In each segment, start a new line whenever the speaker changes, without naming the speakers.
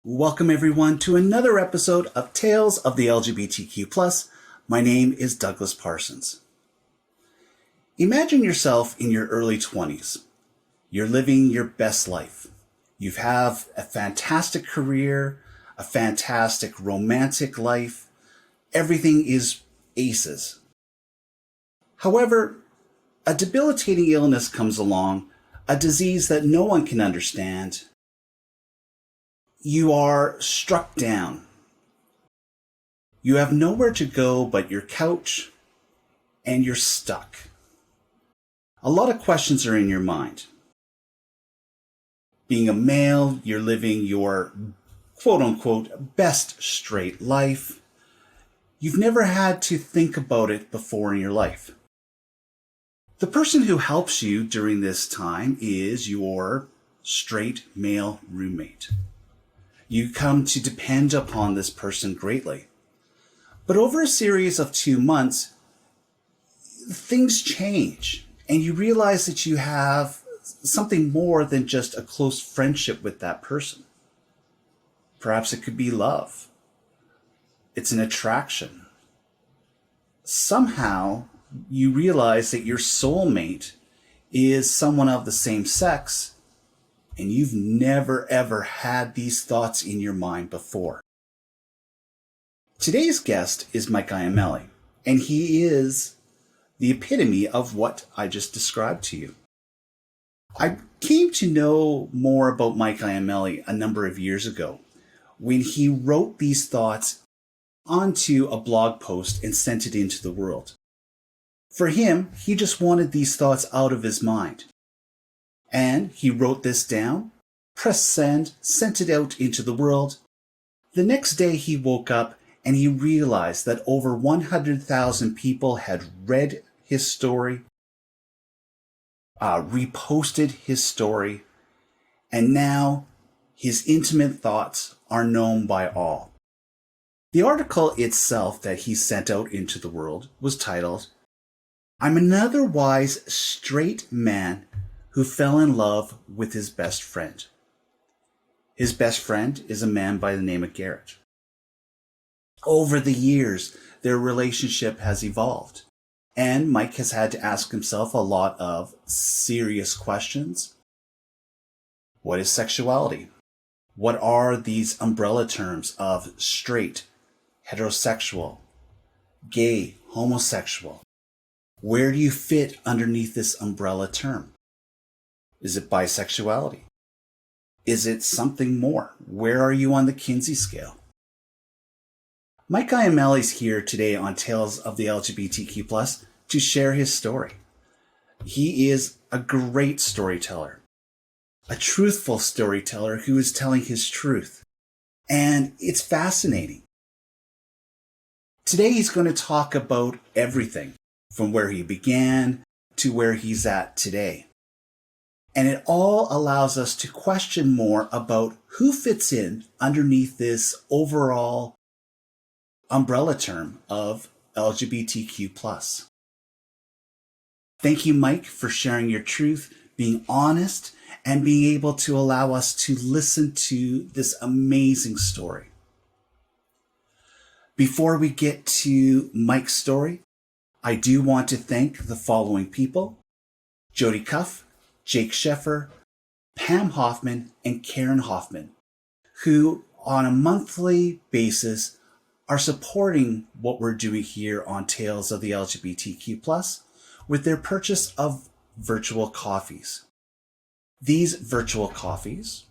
Welcome everyone to another episode of Tales of the LGBTQ+. My name is Douglas Parsons. Imagine yourself in your early 20s. You're living your best life. You have a fantastic career, a fantastic romantic life. Everything is aces. However, a debilitating illness comes along, a disease that no one can understand. You are struck down. You have nowhere to go but your couch, and you're stuck. A lot of questions are in your mind. Being a male, you're living your quote-unquote best straight life. You've never had to think about it before in your life. The person who helps you during this time is your straight male roommate. You come to depend upon this person greatly. But over a series of 2 months, things change, and you realize that you have something more than just a close friendship with that person. Perhaps it could be love. It's an attraction. Somehow, you realize that your soulmate is someone of the same sex, and you've never ever had these thoughts in your mind before. Today's guest is Mike Iamele, and he is the epitome of what I just described to you. I came to know more about Mike Iamele a number of years ago when he wrote these thoughts onto a blog post and sent it into the world. For him, he just wanted these thoughts out of his mind. And he wrote this down, pressed send, sent it out into the world. The next day he woke up and he realized that over 100,000 people had read his story, reposted his story, and now his intimate thoughts are known by all. The article itself that he sent out into the world was titled, "I'm an otherwise straight man who fell in love with his best friend." His best friend is a man by the name of Garrett. Over the years, their relationship has evolved, and Mike has had to ask himself a lot of serious questions. What is sexuality? What are these umbrella terms of straight, heterosexual, gay, homosexual? Where do you fit underneath this umbrella term? Is it bisexuality? Is it something more? Where are you on the Kinsey scale? Mike Iamele is here today on Tales of the LGBTQ+ to share his story. He is a great storyteller, a truthful storyteller who is telling his truth. And it's fascinating. Today he's going to talk about everything from where he began to where he's at today. And it all allows us to question more about who fits in underneath this overall umbrella term of LGBTQ+. Thank you, Mike, for sharing your truth, being honest, and being able to allow us to listen to this amazing story. Before we get to Mike's story, I do want to thank the following people: Jody Cuff, Jake Sheffer, Pam Hoffman, and Karen Hoffman, who on a monthly basis are supporting what we're doing here on Tales of the LGBTQ+ with their purchase of virtual coffees. These virtual coffees,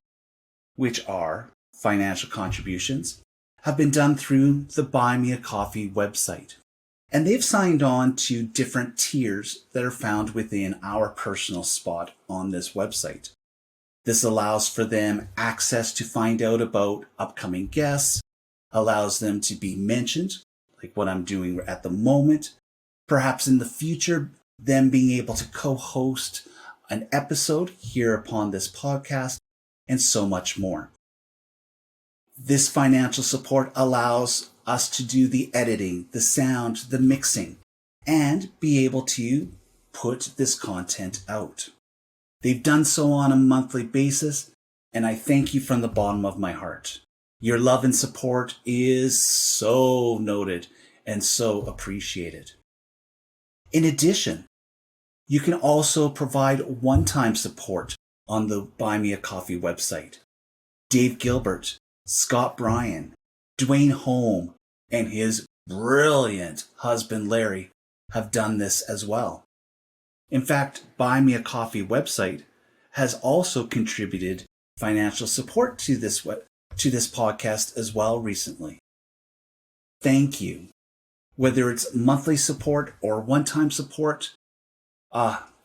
which are financial contributions, have been done through the Buy Me a Coffee website. And they've signed on to different tiers that are found within our personal spot on this website. This allows for them access to find out about upcoming guests, allows them to be mentioned, like what I'm doing at the moment. Perhaps in the future, them being able to co-host an episode here upon this podcast, and so much more. This financial support allows us to do the editing, the sound, the mixing, and be able to put this content out. They've done so on a monthly basis, and I thank you from the bottom of my heart. Your love and support is so noted and so appreciated. In addition, you can also provide one-time support on the Buy Me a Coffee website. Dave Gilbert, Scott Bryan, Dwayne Holm, and his brilliant husband Larry have done this as well. In fact, Buy Me a Coffee website has also contributed financial support to this podcast as well recently. Thank you. Whether it's monthly support or one-time support,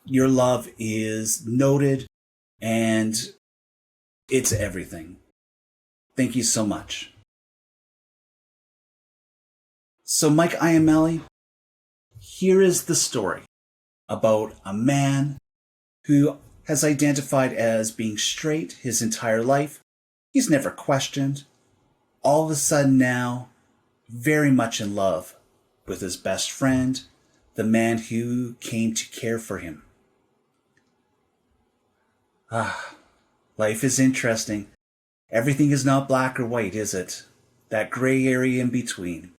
your love is noted and it's everything. Thank you so much. So, Mike Iamele, here is the story about a man who has identified as being straight his entire life. He's never questioned. All of a sudden now, very much in love with his best friend, the man who came to care for him. Life is interesting. Everything is not black or white, is it? That gray area in between.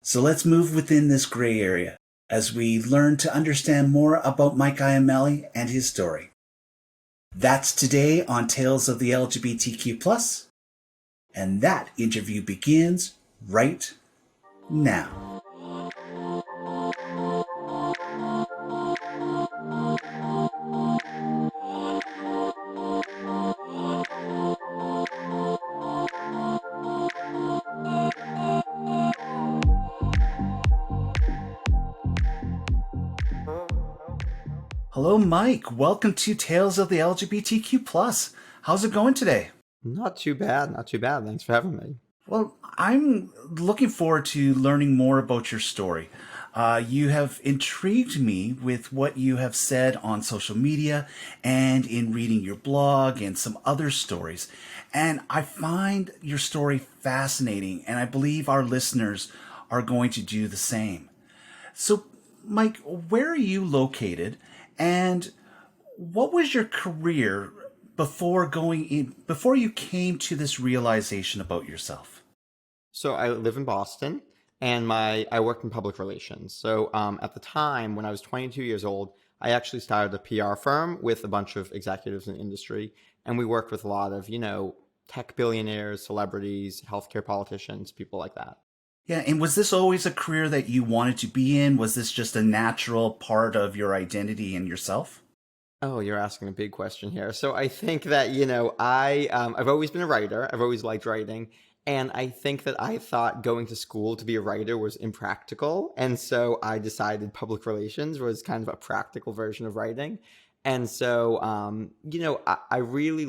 So let's move within this gray area as we learn to understand more about Mike Iamele and his story. That's today on Tales of the LGBTQ+, and that interview begins right now. Hello, Mike. Welcome to Tales of the LGBTQ+. How's it going today?
Not too bad. Thanks for having me.
Well, I'm looking forward to learning more about your story. You have intrigued me with what you have said on social media and in reading your blog and some other stories. And I find your story fascinating, and I believe our listeners are going to do the same. So, Mike, where are you located, and what was your career before you came to this realization about yourself?
So I live in Boston, and I worked in public relations. So at the time, when I was 22 years old, I actually started a PR firm with a bunch of executives in the industry, and we worked with a lot of, tech billionaires, celebrities, healthcare politicians, people like that.
Yeah, and was this always a career that you wanted to be in? Was this just a natural part of your identity and yourself?
Oh, you're asking a big question here. So I think that, I've always been a writer. I've always liked writing. And I think that I thought going to school to be a writer was impractical. And so I decided public relations was kind of a practical version of writing. And so, I really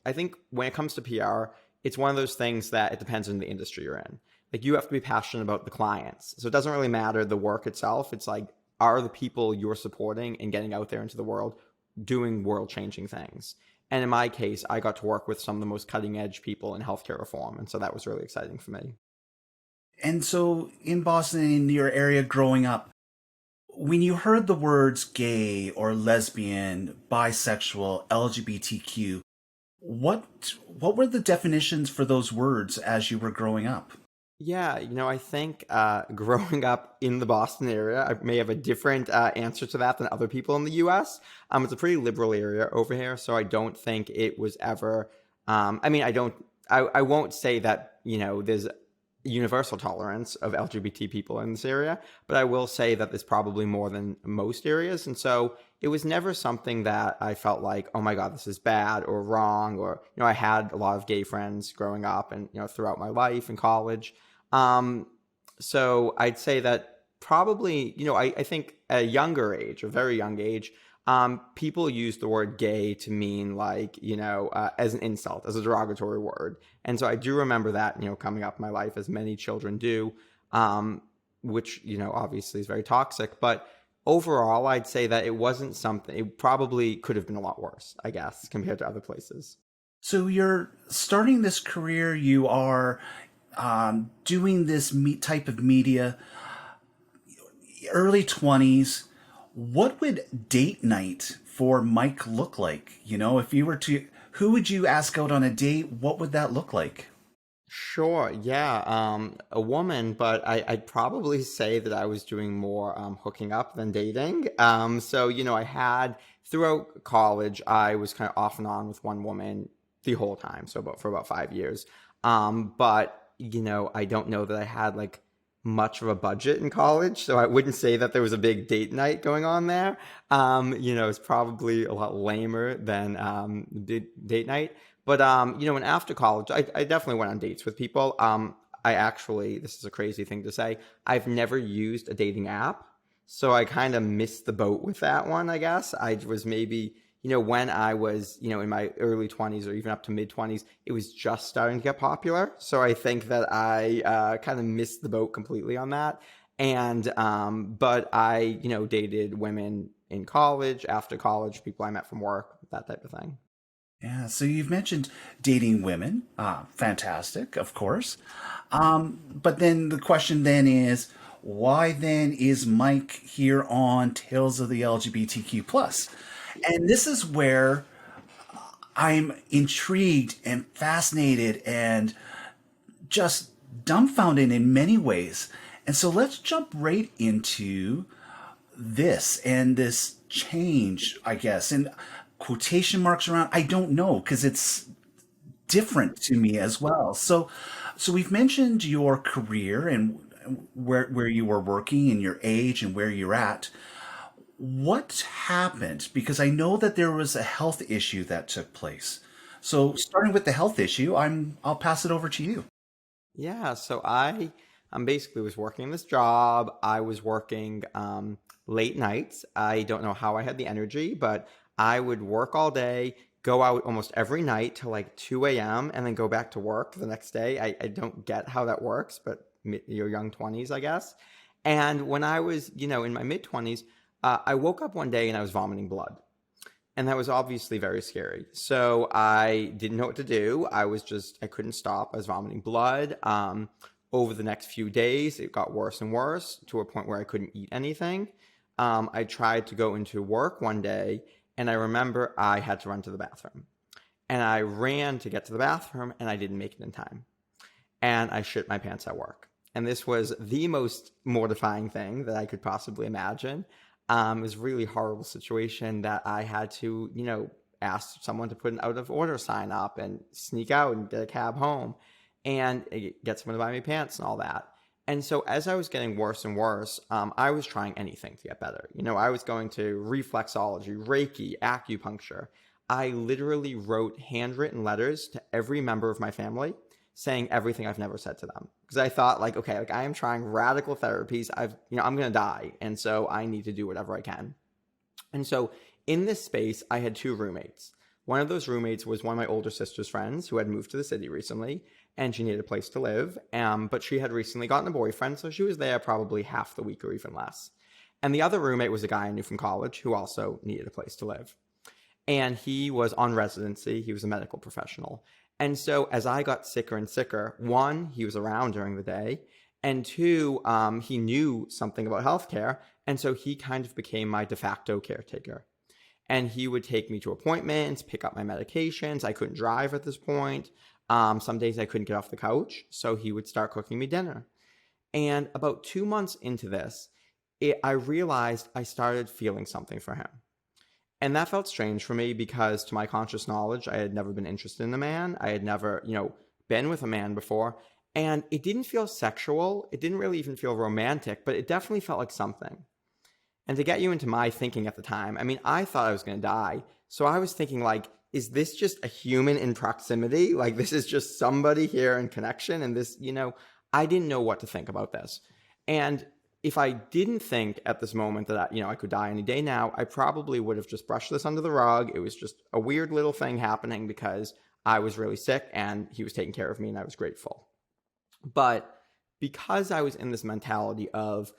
I think when it comes to PR, it's one of those things that it depends on the industry you're in. Like, you have to be passionate about the clients. So it doesn't really matter the work itself. It's like, are the people you're supporting and getting out there into the world doing world-changing things? And in my case, I got to work with some of the most cutting-edge people in healthcare reform. And so that was really exciting for me.
And so in Boston, in your area growing up, when you heard the words gay or lesbian, bisexual, LGBTQ, what were the definitions for those words as you were growing up?
Yeah, I think growing up in the Boston area, I may have a different answer to that than other people in the U.S. It's a pretty liberal area over here, so I don't think it was ever. I won't say that there's universal tolerance of LGBT people in this area, but I will say that there's probably more than most areas, and so it was never something that I felt like, oh my God, this is bad or wrong, or I had a lot of gay friends growing up and throughout my life in college. So I'd say that probably, I think at a younger age, a very young age, people use the word gay to mean like, as an insult, as a derogatory word. And so I do remember that, coming up in my life, as many children do, which, obviously is very toxic. But overall, I'd say that it wasn't something, it probably could have been a lot worse, I guess, compared to other places.
So you're starting this career, you are doing this type of media, early 20s. What would date night for Mike look like? If you were to, who would you ask out on a date? What would that look like?
Sure, yeah. A woman, but I'd probably say that I was doing more hooking up than dating. So, I had throughout college, I was kind of off and on with one woman the whole time, so for about 5 years. But, I don't know that I had like much of a budget in college, so I wouldn't say that there was a big date night going on there. It's probably a lot lamer than date night. But and after college, I definitely went on dates with people. I actually, this is a crazy thing to say, I've never used a dating app, so I kind of missed the boat with that one. I guess I was maybe, when I was, in my early 20s or even up to mid 20s, it was just starting to get popular. So I think that I kind of missed the boat completely on that. And but I, dated women in college, after college, people I met from work, that type of thing.
Yeah, so you've mentioned dating women. Fantastic, of course. But then the question then is, why then is Mike here on Tales of the LGBTQ plus? And this is where I'm intrigued and fascinated and just dumbfounded in many ways. And so let's jump right into this and this change, I guess, and quotation marks around. I don't know because it's different to me as well. So we've mentioned your career and where you were working and your age and where you're at. What happened? Because I know that there was a health issue that took place. So starting with the health issue, I'll pass it over to you.
Yeah, so I basically was working this job. I was working late nights. I don't know how I had the energy, but I would work all day, go out almost every night till like 2 a.m. and then go back to work the next day. I don't get how that works, but your young 20s, I guess. And when I was, in my mid 20s, I woke up one day and I was vomiting blood. And that was obviously very scary. So I didn't know what to do. I couldn't stop. I was vomiting blood. Over the next few days, it got worse and worse to a point where I couldn't eat anything. I tried to go into work one day, and I remember I had to run to the bathroom. And I ran to get to the bathroom, and I didn't make it in time. And I shit my pants at work. And this was the most mortifying thing that I could possibly imagine. It was a really horrible situation that I had to, ask someone to put an out of order sign up and sneak out and get a cab home and get someone to buy me pants and all that. And so as I was getting worse and worse, I was trying anything to get better. I was going to reflexology, Reiki, acupuncture. I literally wrote handwritten letters to every member of my family saying everything I've never said to them. Because I thought like, okay, like I am trying radical therapies. I'm going to die. And so I need to do whatever I can. And so in this space, I had two roommates. One of those roommates was one of my older sister's friends who had moved to the city recently, and she needed a place to live. But she had recently gotten a boyfriend, so she was there probably half the week or even less. And the other roommate was a guy I knew from college who also needed a place to live. And he was on residency. He was a medical professional. And so as I got sicker and sicker, one, he was around during the day, and two, he knew something about healthcare. And so he kind of became my de facto caretaker. And he would take me to appointments, pick up my medications. I couldn't drive at this point. Some days I couldn't get off the couch. So he would start cooking me dinner. And about 2 months into this, I realized I started feeling something for him. And that felt strange for me because to my conscious knowledge, I had never been interested in a man. I had never, been with a man before. And it didn't feel sexual. It didn't really even feel romantic, but it definitely felt like something. And to get you into my thinking at the time, I mean, I thought I was going to die. So I was thinking like, is this just a human in proximity? Like this is just somebody here in connection. And this, I didn't know what to think about this. And if I didn't think at this moment that I could die any day now, I probably would have just brushed this under the rug. It was just a weird little thing happening because I was really sick and he was taking care of me and I was grateful. But because I was in this mentality of,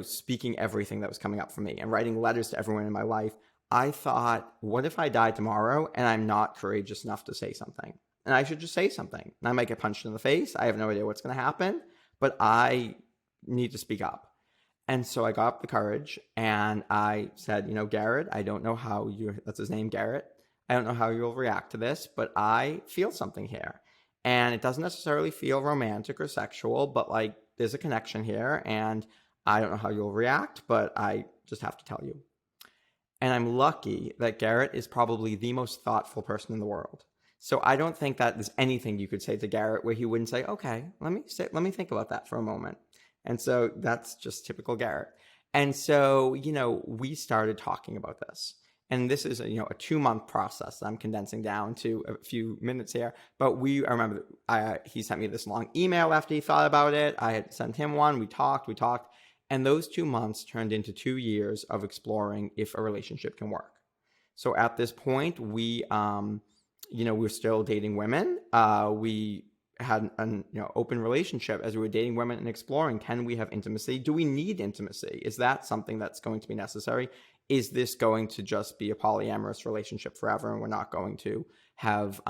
speaking everything that was coming up for me and writing letters to everyone in my life, I thought, what if I die tomorrow and I'm not courageous enough to say something? And I should just say something. And I might get punched in the face. I have no idea what's going to happen, but I need to speak up. And so I got up the courage and I said, Garrett, I don't know that's his name, Garrett. I don't know how you'll react to this, but I feel something here. And it doesn't necessarily feel romantic or sexual, but like there's a connection here. And I don't know how you'll react, but I just have to tell you. And I'm lucky that Garrett is probably the most thoughtful person in the world. So I don't think that there's anything you could say to Garrett where he wouldn't say, okay, let me think about that for a moment. And so that's just typical Garrett. And so, we started talking about this. And this is a 2-month process that I'm condensing down to a few minutes here. But I remember he sent me this long email after he thought about it. I had sent him one. We talked. And those 2 months turned into 2 years of exploring if a relationship can work. So at this point, we were still dating women. We had an open relationship as we were dating women and exploring, can we have intimacy? Do we need intimacy? Is that something that's going to be necessary? Is this going to just be a polyamorous relationship forever and we're not going to have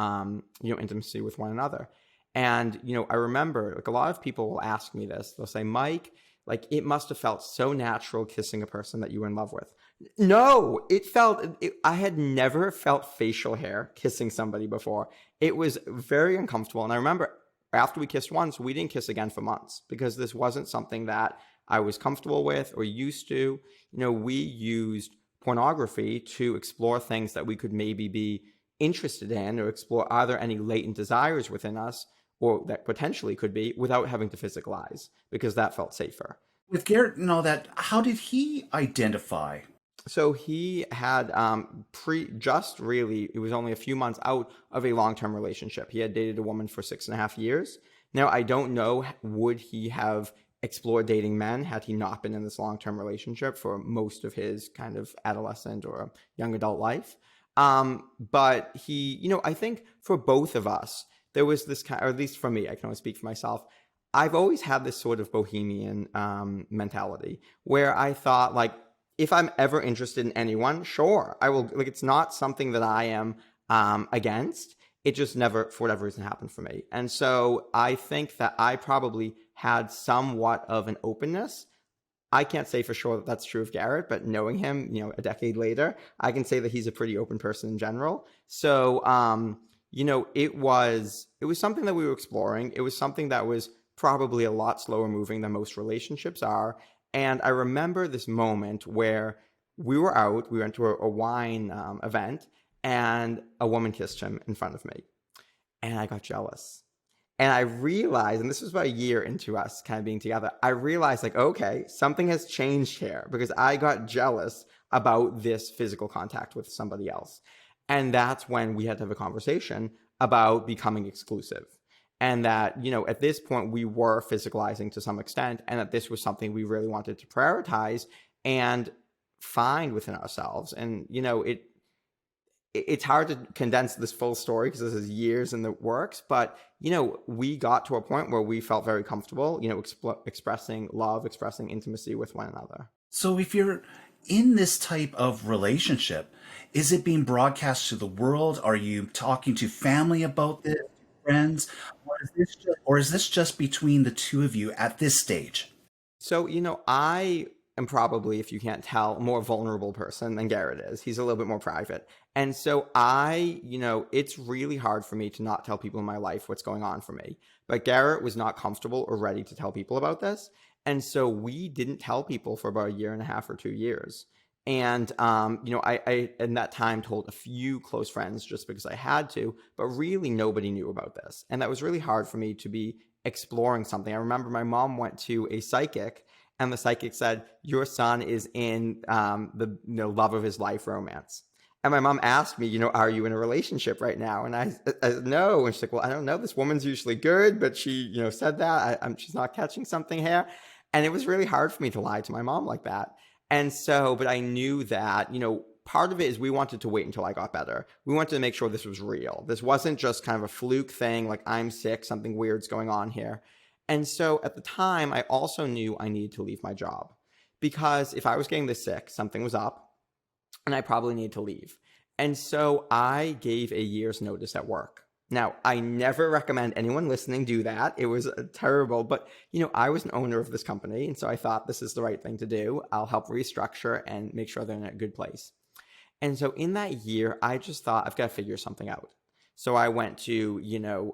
intimacy with one another? And I remember, like, a lot of people will ask me this. They'll say, Mike, like, it must have felt so natural kissing a person that you were in love with. No, I had never felt facial hair kissing somebody before. It was very uncomfortable. And I remember after we kissed once, we didn't kiss again for months because this wasn't something that I was comfortable with or used to. We used pornography to explore things that we could maybe be interested in or explore, are there any latent desires within us or that potentially could be, without having to physicalize, because that felt safer.
With Garrett and all that, how did he identify?
So he had it was only a few months out of a long-term relationship. He had dated a woman for 6.5 years. Now, I don't know, would he have explored dating men had he not been in this long-term relationship for most of his kind of adolescent or young adult life? But he, I think for both of us, there was this kind, or at least for me, I can only speak for myself, I've always had this sort of bohemian mentality where I thought, like, if I'm ever interested in anyone, sure, I will. Like, it's not something that I am against. It just never, for whatever reason, happened for me. And so I think that I probably had somewhat of an openness. I can't say for sure that that's true of Garrett, but knowing him, a decade later, I can say that he's a pretty open person in general. So, it was something that we were exploring. It was something that was probably a lot slower moving than most relationships are. And I remember this moment where we went to a wine event, and a woman kissed him in front of me. And I got jealous. And I realized, and this was about a year into us kind of being together, I realized, like, okay, something has changed here because I got jealous about this physical contact with somebody else. And that's when we had to have a conversation about becoming exclusive. And that, at this point, we were physicalizing to some extent, and that this was something we really wanted to prioritize and find within ourselves. And, it's hard to condense this full story because this is years in the works, but, we got to a point where we felt very comfortable, expressing love, expressing intimacy with one another.
So if you're in this type of relationship, is it being broadcast to the world? Are you talking to family about this? Friends, or is this just between the two of you at this stage?
So, I am probably, if you can't tell, a more vulnerable person than Garrett is. He's a little bit more private. And so it's really hard for me to not tell people in my life what's going on for me. But Garrett was not comfortable or ready to tell people about this. And so we didn't tell people for about 1.5 or 2 years. And, I in that time told a few close friends just because I had to, but really nobody knew about this. And that was really hard for me to be exploring something. I remember my mom went to a psychic, and the psychic said, your son is in the love of his life romance. And my mom asked me, are you in a relationship right now? And I said, no. And she's like, well, I don't know. This woman's usually good, but she, said that. She's not catching something here. And it was really hard for me to lie to my mom like that. And so, but I knew that, part of it is we wanted to wait until I got better. We wanted to make sure this was real. This wasn't just kind of a fluke thing, like I'm sick, something weird's going on here. And so at the time, I also knew I needed to leave my job because if I was getting this sick, something was up and I probably needed to leave. And so I gave a year's notice at work. Now, I never recommend anyone listening do that. It was terrible, but I was an owner of this company, and so I thought this is the right thing to do. I'll help restructure and make sure they're in a good place. And so in that year, I just thought I've got to figure something out. So I went to,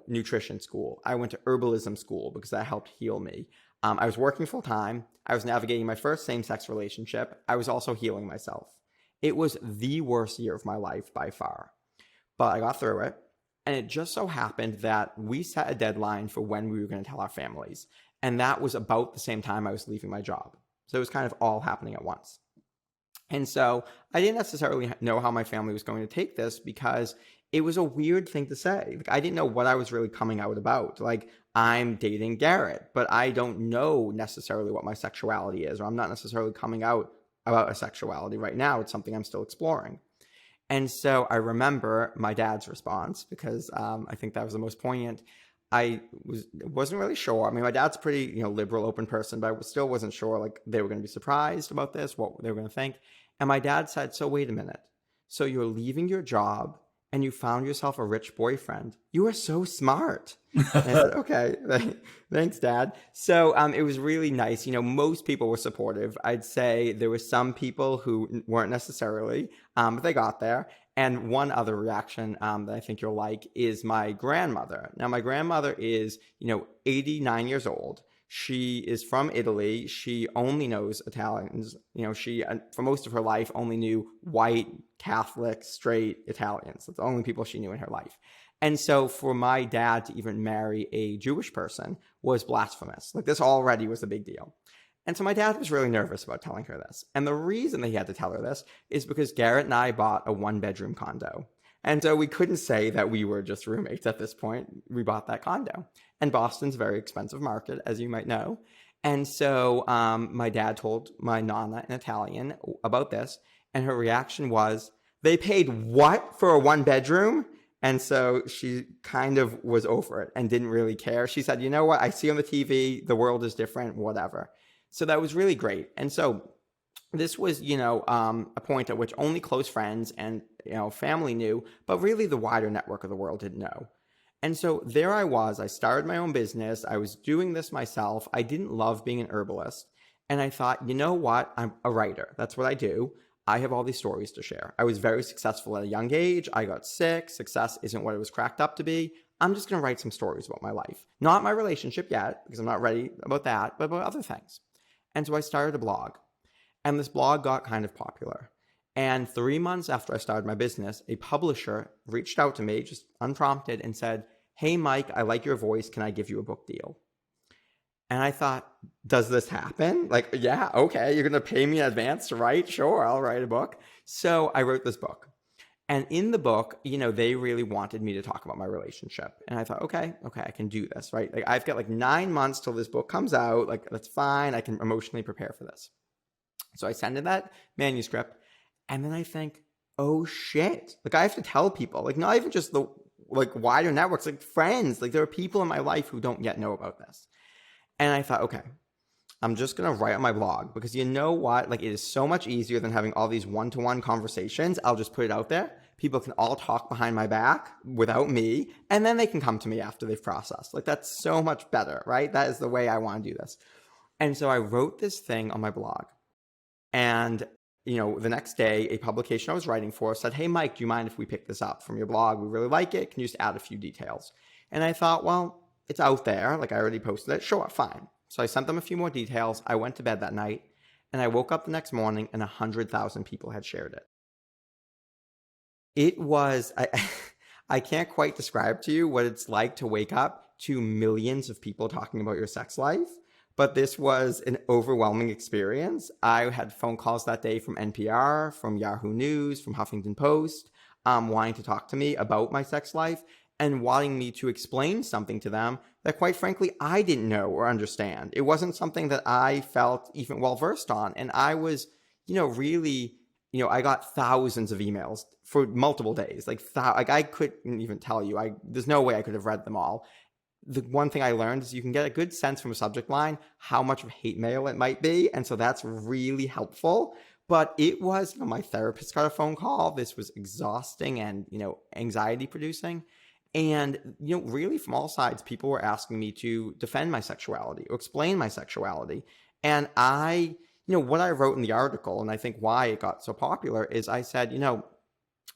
nutrition school. I went to herbalism school because that helped heal me. I was working full time. I was navigating my first same-sex relationship. I was also healing myself. It was the worst year of my life by far, but I got through it. And it just so happened that we set a deadline for when we were going to tell our families. And that was about the same time I was leaving my job. So it was kind of all happening at once. And so I didn't necessarily know how my family was going to take this because it was a weird thing to say. Like, I didn't know what I was really coming out about. Like, I'm dating Garrett, but I don't know necessarily what my sexuality is, or I'm not necessarily coming out about a sexuality right now. It's something I'm still exploring. And so I remember my dad's response because I think that was the most poignant. I wasn't really sure. I mean, my dad's a pretty, liberal, open person, but I still wasn't sure, like, they were going to be surprised about this, what they were going to think. And my dad said, so wait a minute. So you're leaving your job and you found yourself a rich boyfriend. You are so smart. And I said, okay, thanks, Dad. So it was really nice. Most people were supportive. I'd say there were some people who weren't necessarily, but they got there. And one other reaction that I think you'll like is my grandmother. Now, my grandmother is, 89 years old. She is from Italy. She only knows Italians. She, for most of her life, only knew white, Catholic, straight Italians. That's the only people she knew in her life. And so for my dad to even marry a Jewish person was blasphemous. Like, this already was a big deal. And so my dad was really nervous about telling her this. And the reason that he had to tell her this is because Garrett and I bought a 1-bedroom condo. And so we couldn't say that we were just roommates at this point. We bought that condo. And Boston's a very expensive market, as you might know. And so my dad told my nonna in Italian about this. And her reaction was, they paid what for a 1-bedroom? And so she kind of was over it and didn't really care. She said, you know what? I see on the TV, the world is different, whatever. So that was really great. And so this was, a point at which only close friends and, family knew, but really the wider network of the world didn't know. And so there I was. I started my own business. I was doing this myself. I didn't love being an herbalist. And I thought, you know what? I'm a writer. That's what I do. I have all these stories to share. I was very successful at a young age. I got sick. Success isn't what it was cracked up to be. I'm just going to write some stories about my life. Not my relationship yet, because I'm not ready about that, but about other things. And so I started a blog. And this blog got kind of popular. And 3 months after I started my business, a publisher reached out to me, just unprompted, and said, hey, Mike, I like your voice. Can I give you a book deal? And I thought, does this happen? Like, yeah, okay, you're going to pay me in advance to write? Sure, I'll write a book. So I wrote this book. And in the book, they really wanted me to talk about my relationship. And I thought, okay, I can do this, right? Like, I've got 9 months till this book comes out. Like, that's fine. I can emotionally prepare for this. So I send in that manuscript. And then I think, oh shit. Like, I have to tell people, like, not even just the wider networks, like friends, like there are people in my life who don't yet know about this. And I thought, okay, I'm just going to write on my blog because you know what? Like, it is so much easier than having all these one-to-one conversations. I'll just put it out there. People can all talk behind my back without me, and then they can come to me after they've processed. Like, that's so much better, right? That is the way I want to do this. And so I wrote this thing on my blog. And, the next day, a publication I was writing for said, hey, Mike, do you mind if we pick this up from your blog? We really like it. Can you just add a few details? And I thought, well, it's out there. Like, I already posted it. Sure, fine. So I sent them a few more details. I went to bed that night, and I woke up the next morning, and 100,000 people had shared it. It was, I can't quite describe to you what it's like to wake up to millions of people talking about your sex life, but this was an overwhelming experience. I had phone calls that day from NPR, from Yahoo News, from Huffington Post, wanting to talk to me about my sex life and wanting me to explain something to them that, quite frankly, I didn't know or understand. It wasn't something that I felt even well-versed on. And I was, really, I got thousands of emails for multiple days. Like I couldn't even tell you. There's no way I could have read them all. The one thing I learned is you can get a good sense from a subject line how much of hate mail it might be. And so that's really helpful. But it was, my therapist got a phone call. This was exhausting and, anxiety producing. And, really from all sides, people were asking me to defend my sexuality or explain my sexuality. And what I wrote in the article, and I think why it got so popular, is I said,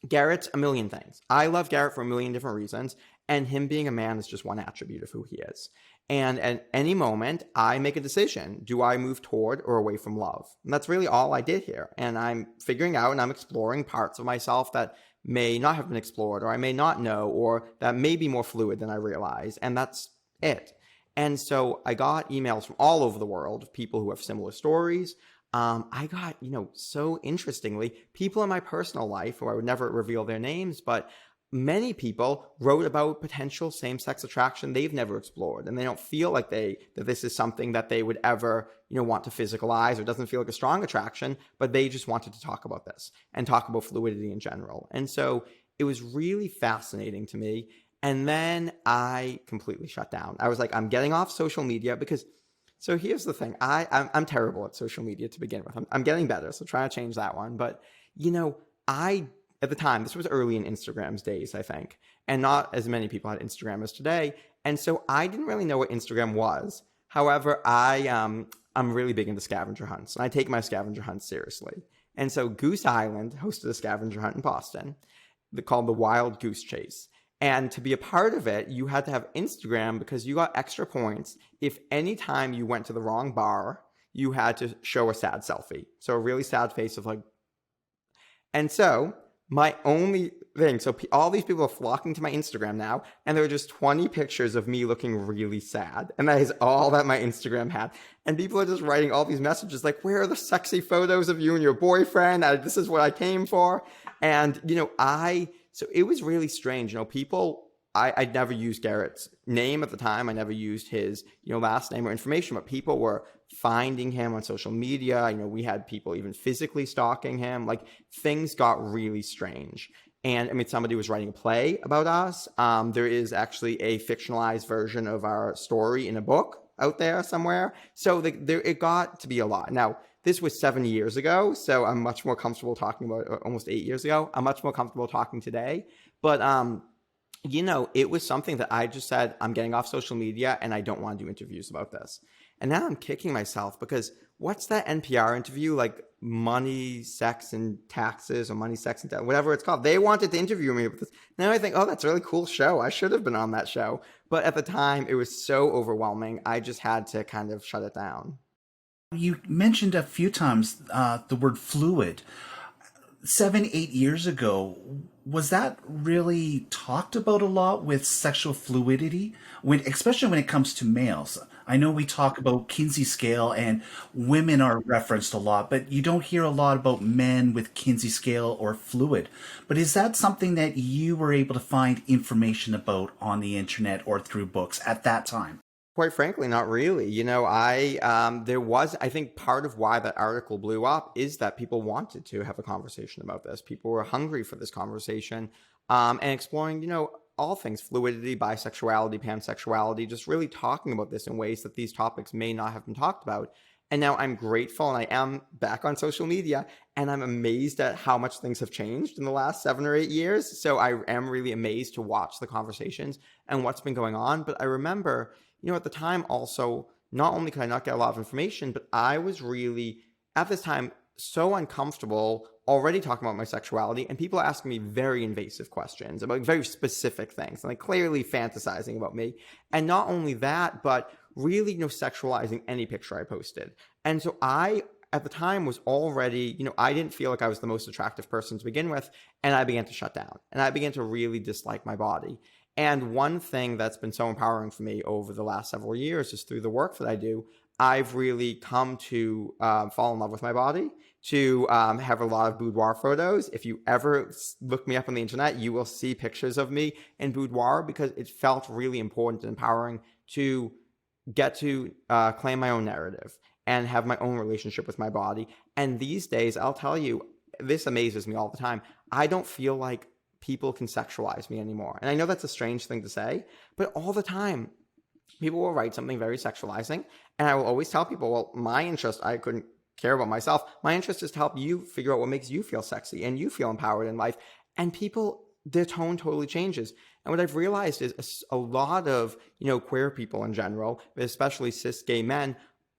Garrett's a million things. I love Garrett for a million different reasons, and him being a man is just one attribute of who he is. And at any moment, I make a decision. Do I move toward or away from love? And that's really all I did here. And I'm figuring out and I'm exploring parts of myself that may not have been explored, or I may not know, or that may be more fluid than I realize. And that's it. And so I got emails from all over the world of people who have similar stories. I got, so interestingly, people in my personal life, who I would never reveal their names, but many people wrote about potential same-sex attraction they've never explored, and they don't feel like that this is something that they would ever, want to physicalize, or doesn't feel like a strong attraction, but they just wanted to talk about this and talk about fluidity in general. And so it was really fascinating to me. And then I completely shut down. I was like, I'm getting off social media because. So here's the thing. I'm terrible at social media to begin with. I'm getting better, so trying to change that one. But, at the time, this was early in Instagram's days, I think, and not as many people had Instagram as today. And so I didn't really know what Instagram was. However, I'm really big into scavenger hunts, and I take my scavenger hunts seriously. And so Goose Island hosted a scavenger hunt in Boston called the Wild Goose Chase. And to be a part of it, you had to have Instagram because you got extra points if any time you went to the wrong bar, you had to show a sad selfie. So a really sad face of like. And so my only thing, so all these people are flocking to my Instagram now, and there are just 20 pictures of me looking really sad. And that is all that my Instagram had. And people are just writing all these messages like, where are the sexy photos of you and your boyfriend? This is what I came for. And, so it was really strange. I'd never used Garrett's name at the time. I never used his, last name or information, but people were finding him on social media. We had people even physically stalking him. Like, things got really strange. And somebody was writing a play about us. There is actually a fictionalized version of our story in a book out there somewhere. So it got to be a lot. Now, this was 7 years ago, so I'm much more comfortable talking about almost 8 years ago. I'm much more comfortable talking today. But, it was something that I just said, I'm getting off social media and I don't want to do interviews about this. And now I'm kicking myself because what's that NPR interview, like Money, Sex, and Taxes, or Money, Sex, and whatever it's called? They wanted to interview me with this. Now I think, oh, that's a really cool show. I should have been on that show. But at the time, it was so overwhelming. I just had to kind of shut it down.
You mentioned a few times the word fluid. 7, 8 years ago, was that really talked about a lot with sexual fluidity, especially when it comes to males? I know we talk about Kinsey scale and women are referenced a lot, but you don't hear a lot about men with Kinsey scale or fluid. But is that something that you were able to find information about on the internet or through books at that time?
Quite frankly, not really. I think part of why that article blew up is that people wanted to have a conversation about this. People were hungry for this conversation, and exploring, all things fluidity, bisexuality, pansexuality, just really talking about this in ways that these topics may not have been talked about. And now I'm grateful, and I am back on social media, and I'm amazed at how much things have changed in the last 7 or 8 years. So I am really amazed to watch the conversations and what's been going on. But I remember, at the time also, not only could I not get a lot of information, but I was really, at this time, so uncomfortable already talking about my sexuality, and people are asking me very invasive questions about very specific things, and clearly fantasizing about me. And not only that, but really, sexualizing any picture I posted. And so I, at the time, was already, I didn't feel like I was the most attractive person to begin with, and I began to shut down, and I began to really dislike my body. And one thing that's been so empowering for me over the last several years is through the work that I do, I've really come to fall in love with my body, to have a lot of boudoir photos. If you ever look me up on the internet, you will see pictures of me in boudoir, because it felt really important and empowering to get to claim my own narrative and have my own relationship with my body. And these days, I'll tell you, this amazes me all the time. I don't feel like people can sexualize me anymore. And I know that's a strange thing to say, but all the time, people will write something very sexualizing. And I will always tell people, well, my interest, I couldn't care about myself. My interest is to help you figure out what makes you feel sexy and you feel empowered in life. And people, their tone totally changes. And what I've realized is a lot of, queer people in general, especially cis gay men,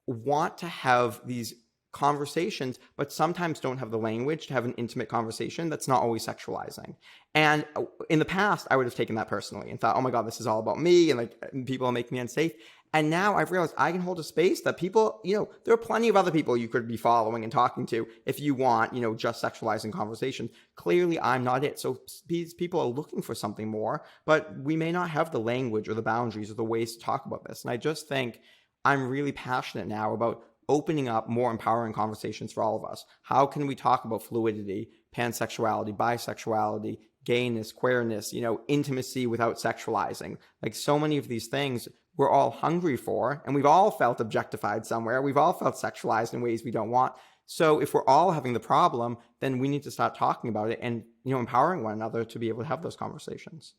want to have these conversations, but sometimes don't have the language to have an intimate conversation that's not always sexualizing. And in the past, I would have taken that personally and thought, oh my God, this is all about me, and like people make me unsafe. And now I've realized I can hold a space that people, there are plenty of other people you could be following and talking to if you want, just sexualizing conversations. Clearly, I'm not it. So these people are looking for something more, but we may not have the language or the boundaries or the ways to talk about this. And I just think I'm really passionate now about opening up more empowering conversations for all of us. How can we talk about fluidity, pansexuality, bisexuality, gayness, queerness, intimacy without sexualizing? Like so many of these things we're all hungry for, and we've all felt objectified somewhere. We've all felt sexualized in ways we don't want. So if we're all having the problem, then we need to start talking about it and, empowering one another to be able to have those conversations.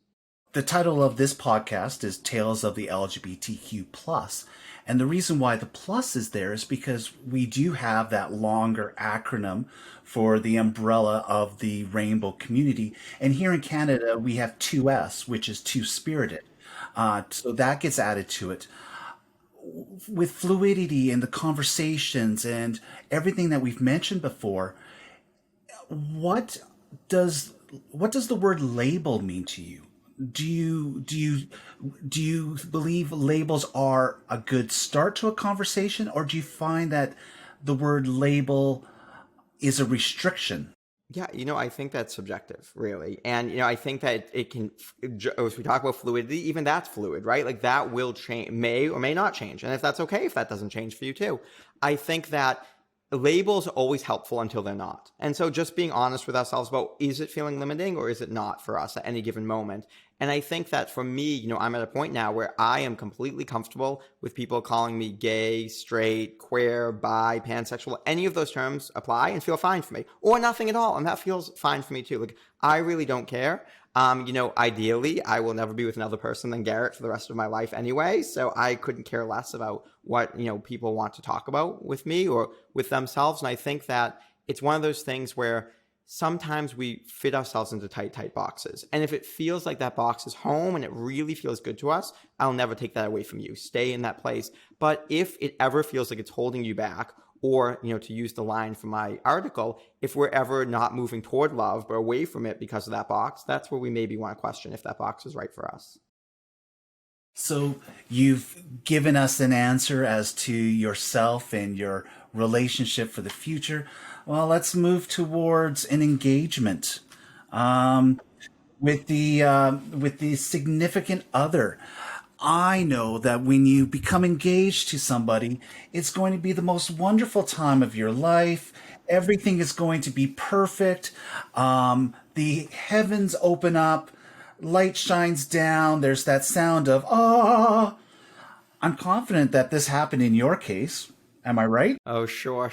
The title of this podcast is Tales of the LGBTQ+. And the reason why the plus is there is because we do have that longer acronym for the umbrella of the rainbow community. And here in Canada, we have 2S, which is two-spirited. So that gets added to it. With fluidity and the conversations and everything that we've mentioned before, what does the word label mean to you? Do you believe labels are a good start to a conversation, or do you find that the word label is a restriction?
Yeah, I think that's subjective, really. And, I think that it can, as we talk about fluidity, even that's fluid, right? Like that will change, may or may not change. And if that's okay, if that doesn't change for you too. I think that labels are always helpful until they're not. And so just being honest with ourselves about, is it feeling limiting or is it not for us at any given moment? And I think that for me, I'm at a point now where I am completely comfortable with people calling me gay, straight, queer, bi, pansexual. Any of those terms apply and feel fine for me, or nothing at all. And that feels fine for me too. Like, I really don't care. Ideally, I will never be with another person than Garrett for the rest of my life anyway. So I couldn't care less about what, people want to talk about with me or with themselves. And I think that it's one of those things where sometimes we fit ourselves into tight boxes. And if it feels like that box is home and it really feels good to us, I'll never take that away from you. Stay in that place. But if it ever feels like it's holding you back, or, to use the line from my article, if we're ever not moving toward love but away from it because of that box, that's where we maybe want to question if that box is right for us.
So you've given us an answer as to yourself and your relationship for the future. Well, let's move towards an engagement with the significant other. I know that when you become engaged to somebody, it's going to be the most wonderful time of your life. Everything is going to be perfect. The heavens open up, light shines down. There's that sound of, ah. I'm confident that this happened in your case. Am I right?
Oh, sure.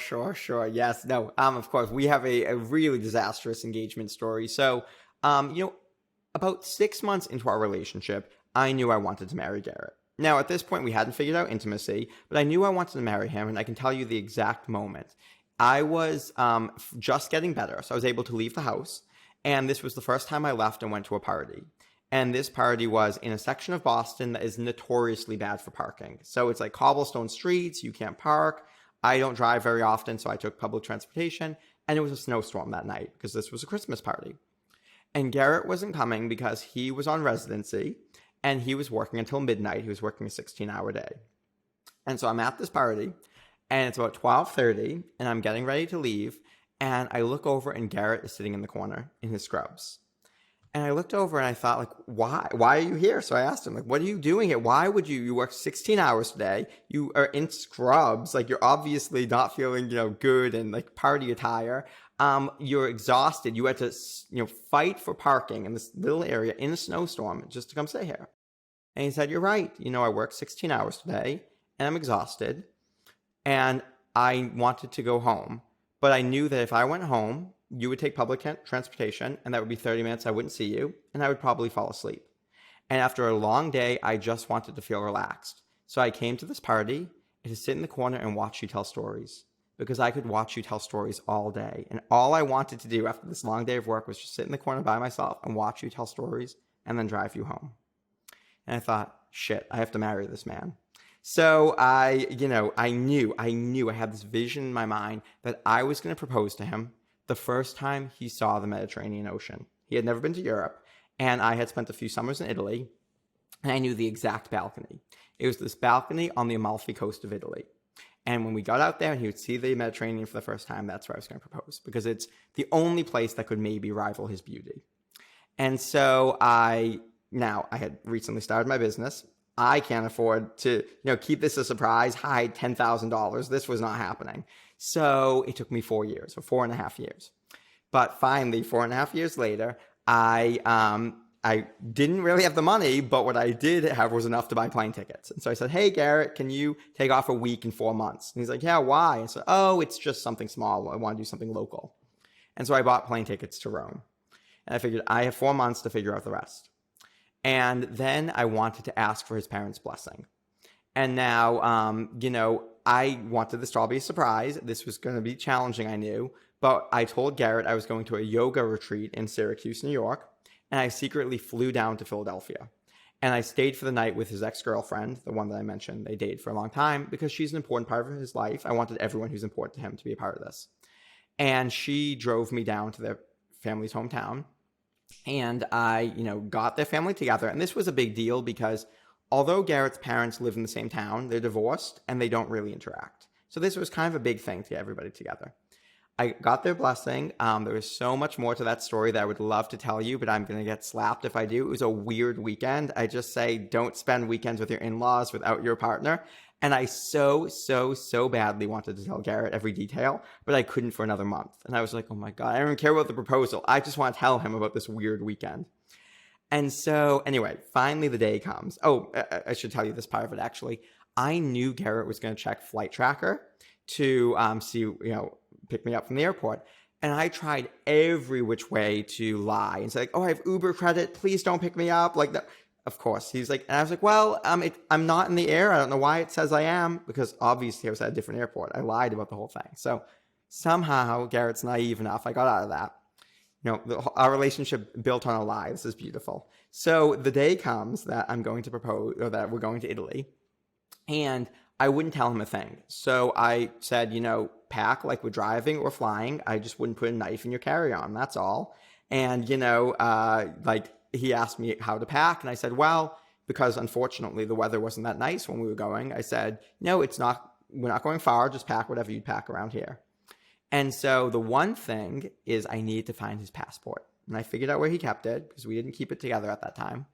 Yes. No, of course, we have a really disastrous engagement story. So, about 6 months into our relationship, I knew I wanted to marry Garrett. Now, at this point, we hadn't figured out intimacy, but I knew I wanted to marry him, and I can tell you the exact moment. I was just getting better, so I was able to leave the house, and this was the first time I left and went to a party. And this party was in a section of Boston that is notoriously bad for parking. So it's like cobblestone streets, you can't park. I don't drive very often, so I took public transportation, and it was a snowstorm that night because this was a Christmas party. And Garrett wasn't coming because he was on residency, and he was working until midnight. He was working a 16-hour day. And so I'm at this party, and it's about 12:30, and I'm getting ready to leave, and I look over, and Garrett is sitting in the corner in his scrubs. And I looked over, and I thought, like, why? Why are you here? So I asked him, like, what are you doing here? Why would you work 16 hours today? You are in scrubs. Like, you're obviously not feeling, good and, like, party attire. You're exhausted. You had to, fight for parking in this little area in a snowstorm just to come stay here. And he said, you're right. I worked 16 hours today, and I'm exhausted, and I wanted to go home. But I knew that if I went home, you would take public transportation, and that would be 30 minutes. I wouldn't see you, and I would probably fall asleep. And after a long day, I just wanted to feel relaxed. So I came to this party to sit in the corner and watch you tell stories, because I could watch you tell stories all day. And all I wanted to do after this long day of work was just sit in the corner by myself and watch you tell stories and then drive you home. And I thought, shit, I have to marry this man. So I knew I had this vision in my mind that I was going to propose to him the first time he saw the Mediterranean Ocean. He had never been to Europe, and I had spent a few summers in Italy, and I knew the exact balcony. It was this balcony on the Amalfi Coast of Italy. And when we got out there and he would see the Mediterranean for the first time, that's where I was going to propose, because it's the only place that could maybe rival his beauty. And so I had recently started my business. I can't afford to, keep this a surprise, hide $10,000. This was not happening. So it took me 4 years, or 4.5 years. But finally, 4.5 years later, I didn't really have the money, but what I did have was enough to buy plane tickets. And so I said, hey, Garrett, can you take off a week in 4 months? And he's like, yeah, why? I said, oh, it's just something small. I want to do something local. And so I bought plane tickets to Rome. And I figured I have 4 months to figure out the rest. And then I wanted to ask for his parents' blessing. And now, I wanted this to all be a surprise. This was going to be challenging, I knew. But I told Garrett I was going to a yoga retreat in Syracuse, New York. And I secretly flew down to Philadelphia. And I stayed for the night with his ex-girlfriend, the one that I mentioned. They dated for a long time because she's an important part of his life. I wanted everyone who's important to him to be a part of this. And she drove me down to their family's hometown. And I, got their family together. And this was a big deal because although Garrett's parents live in the same town, they're divorced and they don't really interact. So this was kind of a big thing to get everybody together. I got their blessing. There was so much more to that story that I would love to tell you, but I'm going to get slapped if I do. It was a weird weekend. I just say, don't spend weekends with your in-laws without your partner. And I so badly wanted to tell Garrett every detail, but I couldn't for another month. And I was like, oh my God, I don't even care about the proposal. I just want to tell him about this weird weekend. And so anyway, finally the day comes. Oh, I should tell you this part of it actually. I knew Garrett was going to check Flight Tracker to see, pick me up from the airport. And I tried every which way to lie and say, like, oh, I have Uber credit. Please don't pick me up. Like that. Of course. He's like, and I was like, well, I'm not in the air. I don't know why it says I am, because obviously I was at a different airport. I lied about the whole thing. So somehow Garrett's naive enough. I got out of that. Our relationship built on a lie. This is beautiful. So the day comes that I'm going to propose, or that we're going to Italy, and I wouldn't tell him a thing. So I said, pack like we're driving or flying. I just wouldn't put a knife in your carry-on. That's all. And, he asked me how to pack. And I said, well, because unfortunately the weather wasn't that nice when we were going, I said, no, we're not going far. Just pack whatever you'd pack around here. And so the one thing is I needed to find his passport. And I figured out where he kept it because we didn't keep it together at that time.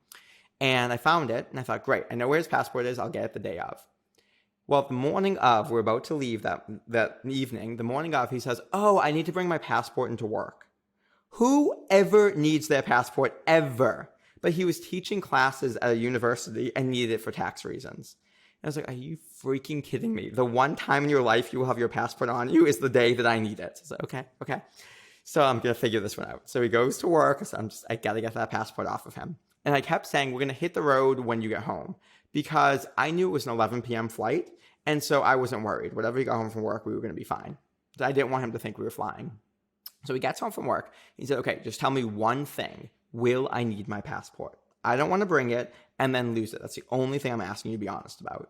And I found it and I thought, great, I know where his passport is. I'll get it the day of. Well, the morning of, we're about to leave that evening, the morning of, he says, oh, I need to bring my passport into work. Who ever needs their passport ever? But he was teaching classes at a university and needed it for tax reasons. And I was like, are you freaking kidding me? The one time in your life you will have your passport on you is the day that I need it. So I was like, okay. So I'm going to figure this one out. So he goes to work. So I got to get that passport off of him. And I kept saying, we're going to hit the road when you get home, because I knew it was an 11 p.m. flight. And so I wasn't worried. Whatever he got home from work, we were going to be fine. So I didn't want him to think we were flying. So he gets home from work. He said, okay, just tell me one thing. Will I need my passport? I don't want to bring it and then lose it. That's the only thing I'm asking you to be honest about.